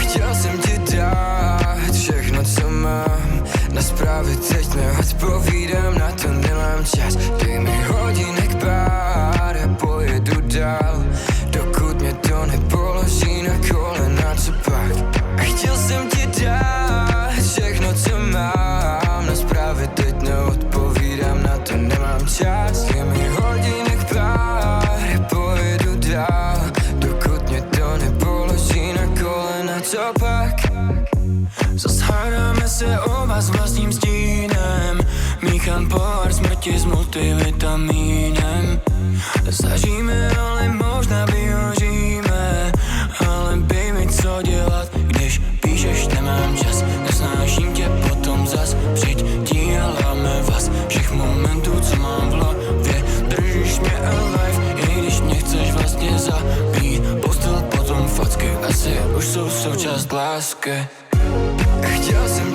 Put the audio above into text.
Chtěl jsem ti dát všechno, co mám. Na zprávy teď neodpovídám, na to nemám čas. Dej mi hodinek pár, já pojedu dál, dokud mě to nepoloží na kolena, co pak. A chtěl jsem ti dát všechno, co mám. Na zprávy teď neodpovídám, na to nemám čas. Dej mi hodinek pár, já pojedu dál, dokud mě to nepoloží na kolena, co pak. Zas hádáme se oba s vlastním stínem. Míchám pohár smrti s multivitamínem. Zažijeme, ale možná vyhoříme. Ale baby, co dělat, když píšeš, nemám čas. Nesnáším tě potom zas, přijď ti a láme vás. Všech momentů, co mám v hlavě, držíš mě alive, i když mě chceš vlastně zabít. Postel potom facky, asi už jsou součást lásky. Chtěl jsem